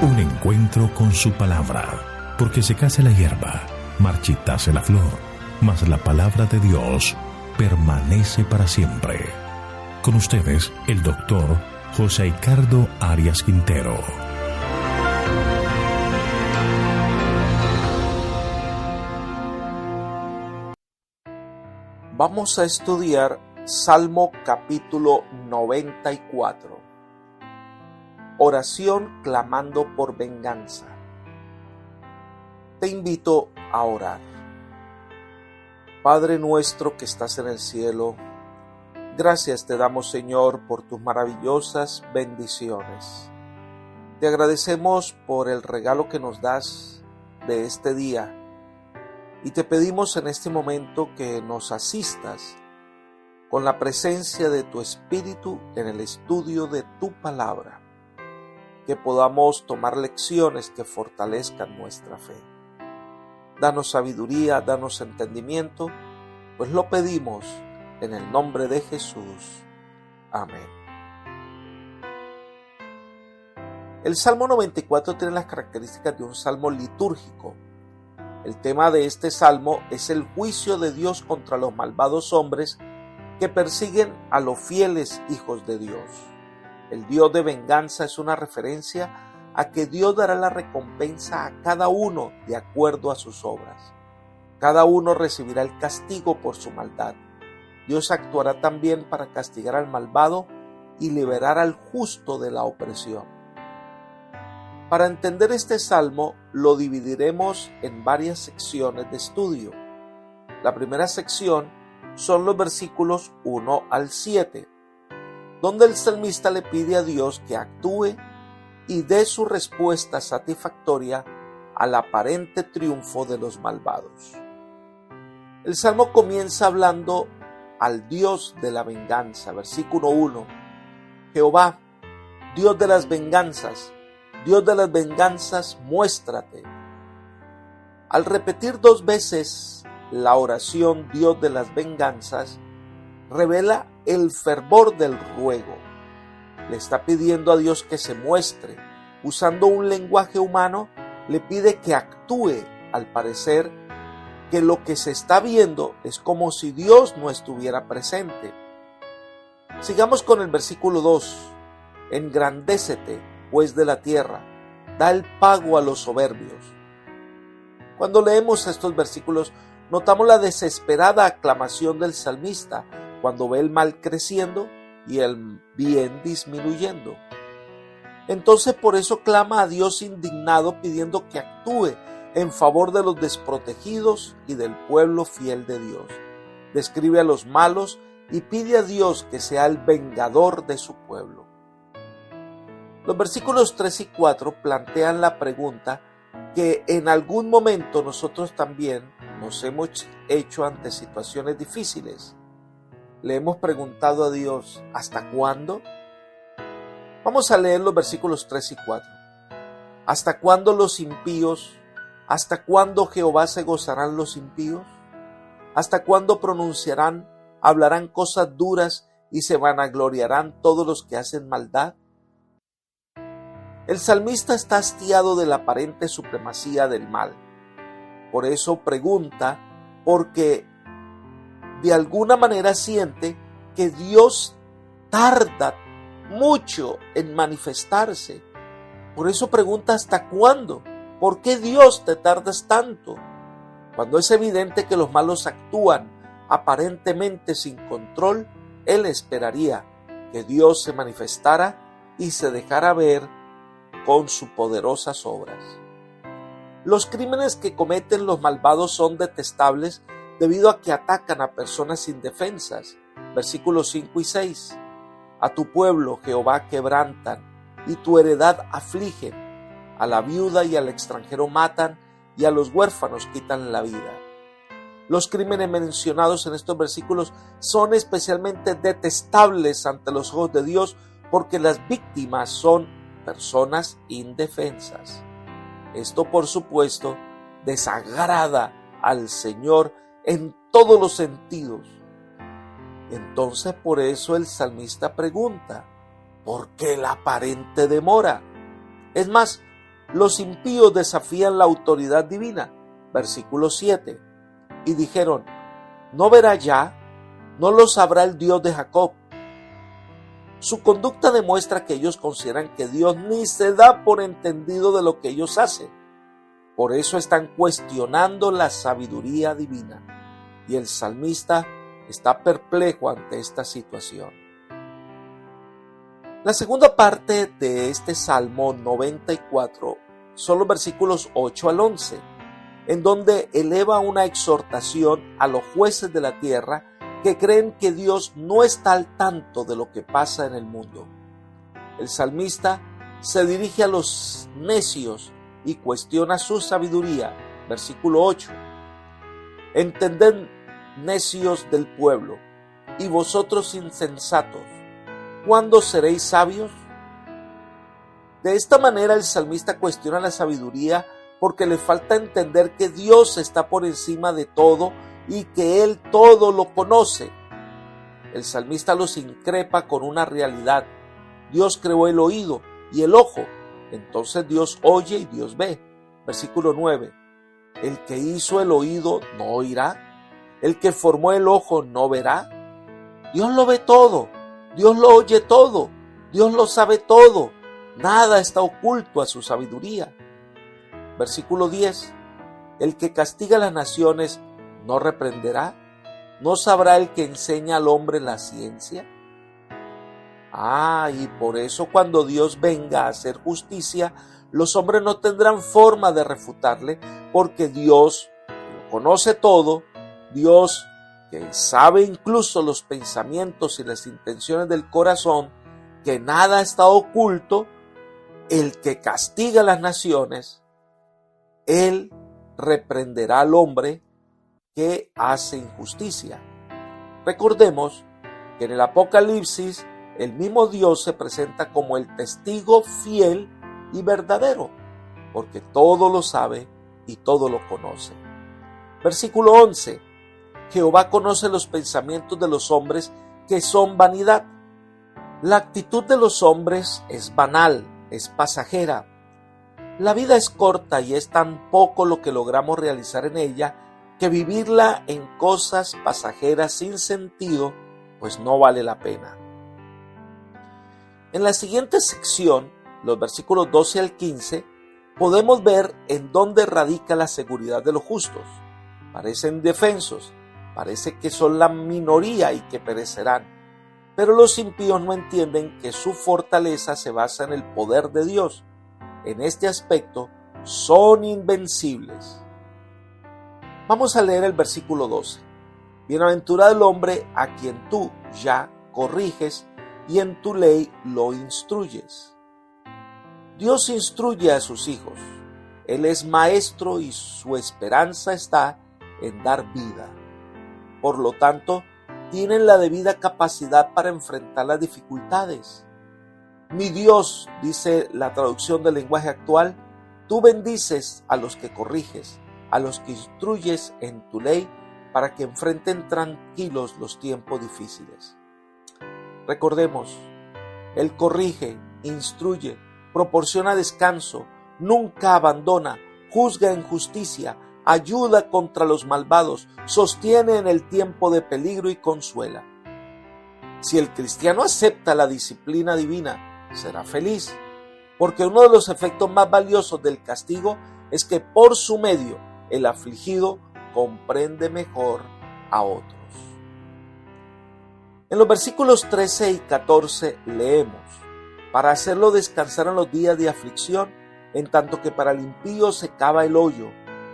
Un encuentro con su palabra, porque secase la hierba, marchitase la flor, mas la palabra de Dios permanece para siempre. Con ustedes, el doctor José Ricardo Arias Quintero. Vamos a estudiar Salmo capítulo 94. Oración clamando por venganza. Te invito a orar. Padre nuestro que estás en el cielo, gracias te damos, Señor, por tus maravillosas bendiciones. Te agradecemos por el regalo que nos das de este día y te pedimos en este momento que nos asistas con la presencia de tu Espíritu en el estudio de tu palabra, que podamos tomar lecciones que fortalezcan nuestra fe. Danos sabiduría, danos entendimiento, pues lo pedimos en el nombre de Jesús. Amén. El Salmo 94 tiene las características de un salmo litúrgico. El tema de este salmo es el juicio de Dios contra los malvados hombres que persiguen a los fieles hijos de Dios. El Dios de venganza es una referencia a que Dios dará la recompensa a cada uno de acuerdo a sus obras. Cada uno recibirá el castigo por su maldad. Dios actuará también para castigar al malvado y liberar al justo de la opresión. Para entender este salmo, lo dividiremos en varias secciones de estudio. La primera sección son los versículos 1 al 7, donde el salmista le pide a Dios que actúe y dé su respuesta satisfactoria al aparente triunfo de los malvados. El salmo comienza hablando al Dios de la venganza. Versículo 1. Jehová, Dios de las venganzas, muéstrate. Al repetir dos veces la oración Dios de las venganzas, revela el fervor del ruego. Le está pidiendo a Dios que se muestre. Usando un lenguaje humano, le pide que actúe. Al parecer, que lo que se está viendo es como si Dios no estuviera presente. Sigamos con el versículo 2. Engrandécete, pues, de la tierra, da el pago a los soberbios. Cuando leemos estos versículos, notamos la desesperada aclamación del salmista cuando ve el mal creciendo y el bien disminuyendo. Entonces por eso clama a Dios indignado pidiendo que actúe en favor de los desprotegidos y del pueblo fiel de Dios. Describe a los malos y pide a Dios que sea el vengador de su pueblo. Los versículos 3 y 4 plantean la pregunta que en algún momento nosotros también nos hemos hecho ante situaciones difíciles. Le hemos preguntado a Dios, ¿hasta cuándo? Vamos a leer los versículos 3 y 4. ¿Hasta cuándo los impíos? ¿Hasta cuándo Jehová se gozarán los impíos? ¿Hasta cuándo hablarán cosas duras y se vanagloriarán todos los que hacen maldad? El salmista está hastiado de la aparente supremacía del mal. Por eso pregunta, porque de alguna manera siente que Dios tarda mucho en manifestarse. Por eso pregunta, ¿hasta cuándo? ¿Por qué Dios te tardas tanto? Cuando es evidente que los malos actúan aparentemente sin control, él esperaría que Dios se manifestara y se dejara ver con sus poderosas obras. Los crímenes que cometen los malvados son detestables debido a que atacan a personas indefensas. Versículos 5 y 6. A tu pueblo, Jehová, quebrantan, y tu heredad afligen. A la viuda y al extranjero matan, y a los huérfanos quitan la vida. Los crímenes mencionados en estos versículos son especialmente detestables ante los ojos de Dios porque las víctimas son personas indefensas. Esto, por supuesto, desagrada al Señor en todos los sentidos. Entonces, por eso el salmista pregunta, ¿por qué la aparente demora? Es más, los impíos desafían la autoridad divina. Versículo 7. Y dijeron: ¿no verá ya? ¿No lo sabrá el Dios de Jacob? Su conducta demuestra que ellos consideran que Dios ni se da por entendido de lo que ellos hacen. Por eso están cuestionando la sabiduría divina. Y el salmista está perplejo ante esta situación. La segunda parte de este Salmo 94 son los versículos 8 al 11, en donde eleva una exhortación a los jueces de la tierra que creen que Dios no está al tanto de lo que pasa en el mundo. El salmista se dirige a los necios y cuestiona su sabiduría. Versículo 8. Entended, necios del pueblo, y vosotros insensatos, ¿cuándo seréis sabios? De esta manera el salmista cuestiona la sabiduría porque le falta entender que Dios está por encima de todo y que Él todo lo conoce. El salmista los increpa con una realidad. Dios creó el oído y el ojo, entonces Dios oye y Dios ve. Versículo 9. El que hizo el oído no oirá, el que formó el ojo no verá. Dios lo ve todo, Dios lo oye todo, Dios lo sabe todo, nada está oculto a su sabiduría. Versículo 10. El que castiga a las naciones no reprenderá, ¿no sabrá el que enseña al hombre la ciencia? Y por eso cuando Dios venga a hacer justicia, los hombres no tendrán forma de refutarle, porque Dios lo conoce todo, Dios que sabe incluso los pensamientos y las intenciones del corazón, que nada está oculto, el que castiga a las naciones, Él reprenderá al hombre que hace injusticia. Recordemos que en el Apocalipsis el mismo Dios se presenta como el testigo fiel y verdadero, porque todo lo sabe y todo lo conoce. Versículo 11. Jehová conoce los pensamientos de los hombres, que son vanidad. La actitud de los hombres es banal, es pasajera. La vida es corta y es tan poco lo que logramos realizar en ella, que vivirla en cosas pasajeras sin sentido, pues no vale la pena. En la siguiente sección, los versículos 12 al 15, podemos ver en dónde radica la seguridad de los justos. Parecen indefensos, parece que son la minoría y que perecerán, pero los impíos no entienden que su fortaleza se basa en el poder de Dios. En este aspecto son invencibles. Vamos a leer el versículo 12. Bienaventurado el hombre a quien tú ya corriges y en tu ley lo instruyes. Dios instruye a sus hijos. Él es maestro y su esperanza está en dar vida. Por lo tanto, tienen la debida capacidad para enfrentar las dificultades. Mi Dios, dice la traducción del lenguaje actual, tú bendices a los que corriges, a los que instruyes en tu ley, para que enfrenten tranquilos los tiempos difíciles. Recordemos, Él corrige, instruye, proporciona descanso, nunca abandona, juzga en justicia, ayuda contra los malvados, sostiene en el tiempo de peligro y consuela. Si el cristiano acepta la disciplina divina, será feliz, porque uno de los efectos más valiosos del castigo es que por su medio el afligido comprende mejor a otros. En los versículos 13 y 14 leemos: para hacerlo descansar en los días de aflicción, en tanto que para el impío se cava el hoyo,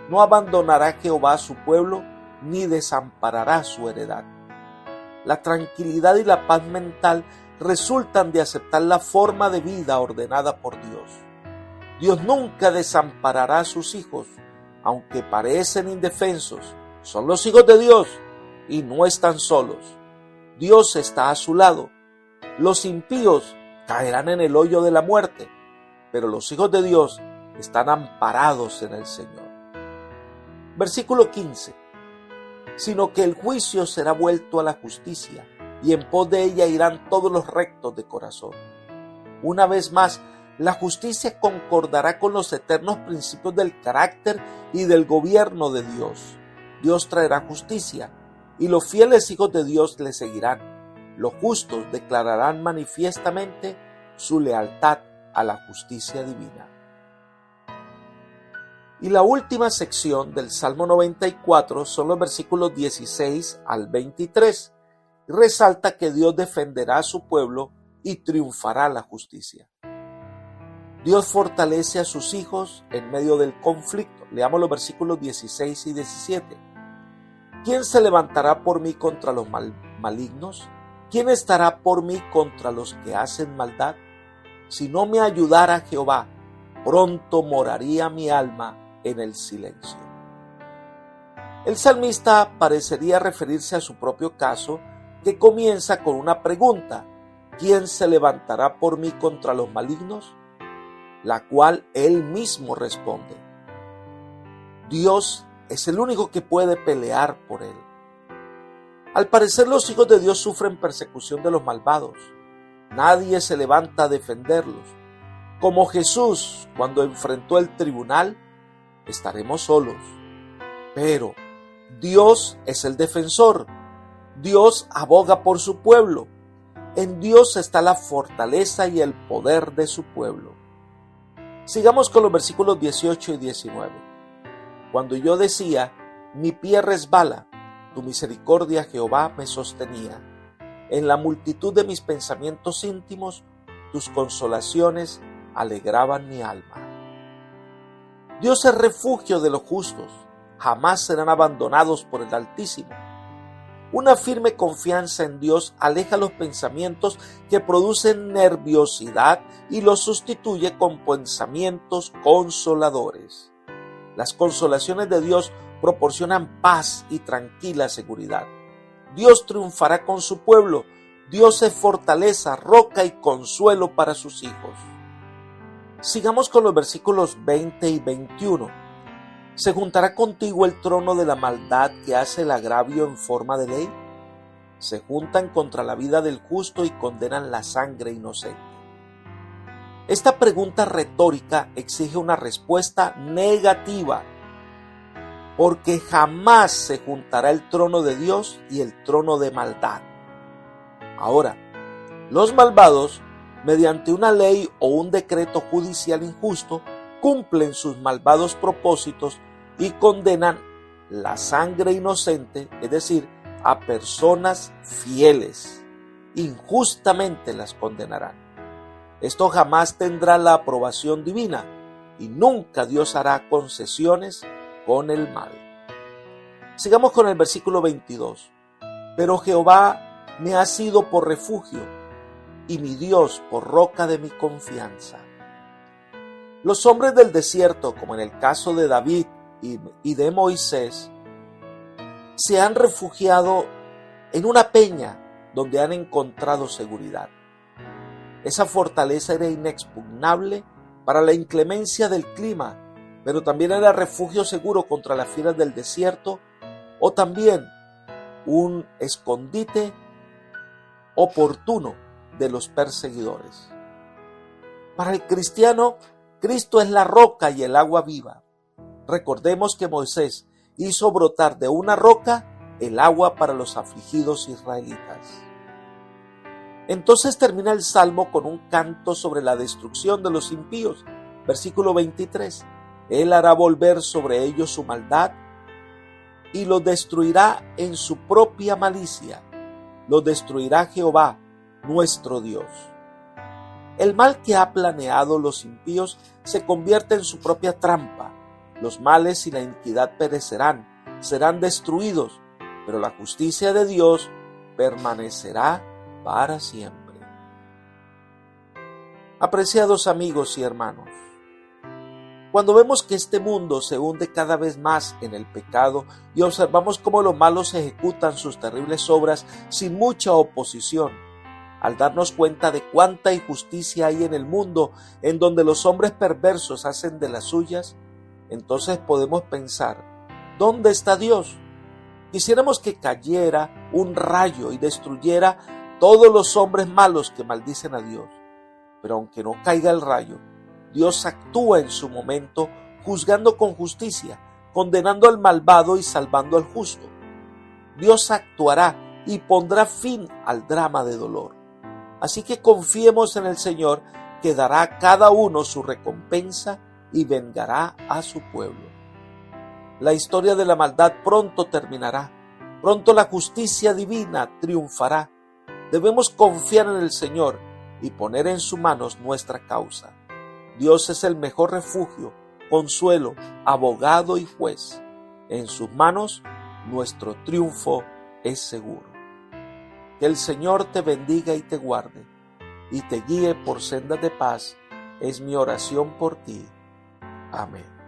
no abandonará Jehová a su pueblo, ni desamparará su heredad. La tranquilidad y la paz mental resultan de aceptar la forma de vida ordenada por Dios. Dios nunca desamparará a sus hijos, aunque parecen indefensos. Son los hijos de Dios y no están solos. Dios está a su lado. Los impíos caerán en el hoyo de la muerte, pero los hijos de Dios están amparados en el Señor. Versículo 15. Sino que el juicio será vuelto a la justicia, y en pos de ella irán todos los rectos de corazón. Una vez más, La justicia concordará con los eternos principios del carácter y del gobierno de Dios. Dios traerá justicia, y los fieles hijos de Dios le seguirán. Los justos declararán manifiestamente su lealtad a la justicia divina. Y la última sección del Salmo 94 son los versículos 16 al 23. Resalta que Dios defenderá a su pueblo y triunfará la justicia. Dios fortalece a sus hijos en medio del conflicto. Leamos los versículos 16 y 17. ¿Quién se levantará por mí contra los malignos? ¿Quién estará por mí contra los que hacen maldad? Si no me ayudara Jehová, pronto moraría mi alma en el silencio. El salmista parecería referirse a su propio caso, que comienza con una pregunta: ¿quién se levantará por mí contra los malignos? La cual él mismo responde: Dios es el único que puede pelear por él. Al parecer, los hijos de Dios sufren persecución de los malvados. Nadie se levanta a defenderlos. Como Jesús, cuando enfrentó el tribunal, estaremos solos. Pero Dios es el defensor. Dios aboga por su pueblo. En Dios está la fortaleza y el poder de su pueblo. Sigamos con los versículos 18 y 19. Cuando yo decía, mi pie resbala, tu misericordia, Jehová, me sostenía. En la multitud de mis pensamientos íntimos, tus consolaciones alegraban mi alma. Dios es refugio de los justos, jamás serán abandonados por el Altísimo. Una firme confianza en Dios aleja los pensamientos que producen nerviosidad y los sustituye con pensamientos consoladores. Las consolaciones de Dios proporcionan paz y tranquila seguridad. Dios triunfará con su pueblo. Dios es fortaleza, roca y consuelo para sus hijos. Sigamos con los versículos 20 y 21. ¿Se juntará contigo el trono de la maldad que hace el agravio en forma de ley? Se juntan contra la vida del justo y condenan la sangre inocente. Esta pregunta retórica exige una respuesta negativa, porque jamás se juntará el trono de Dios y el trono de maldad. Ahora, los malvados, mediante una ley o un decreto judicial injusto, cumplen sus malvados propósitos y condenan la sangre inocente, es decir, a personas fieles. Injustamente las condenarán. Esto jamás tendrá la aprobación divina y nunca Dios hará concesiones con el mal. Sigamos con el versículo 22. Pero Jehová me ha sido por refugio y mi Dios por roca de mi confianza. Los hombres del desierto, como en el caso de David y de Moisés, se han refugiado en una peña donde han encontrado seguridad. Esa fortaleza era inexpugnable para la inclemencia del clima, pero también era refugio seguro contra las fieras del desierto, o también un escondite oportuno de los perseguidores. Para el cristiano, Cristo es la roca y el agua viva. Recordemos que Moisés hizo brotar de una roca el agua para los afligidos israelitas. Entonces termina el Salmo con un canto sobre la destrucción de los impíos. Versículo 23. Él hará volver sobre ellos su maldad y los destruirá en su propia malicia. Los destruirá Jehová, nuestro Dios. El mal que ha planeado los impíos se convierte en su propia trampa. Los males y la iniquidad perecerán, serán destruidos, pero la justicia de Dios permanecerá para siempre. Apreciados amigos y hermanos, cuando vemos que este mundo se hunde cada vez más en el pecado y observamos cómo los malos ejecutan sus terribles obras sin mucha oposición, al darnos cuenta de cuánta injusticia hay en el mundo en donde los hombres perversos hacen de las suyas, entonces podemos pensar, ¿dónde está Dios? Quisiéramos que cayera un rayo y destruyera todos los hombres malos que maldicen a Dios. Pero aunque no caiga el rayo, Dios actúa en su momento, juzgando con justicia, condenando al malvado y salvando al justo. Dios actuará y pondrá fin al drama de dolor. Así que confiemos en el Señor, que dará a cada uno su recompensa y vengará a su pueblo. La historia de la maldad pronto terminará. Pronto la justicia divina triunfará. Debemos confiar en el Señor y poner en sus manos nuestra causa. Dios es el mejor refugio, consuelo, abogado y juez. En sus manos nuestro triunfo es seguro. Que el Señor te bendiga y te guarde, y te guíe por sendas de paz, es mi oración por ti. Amén.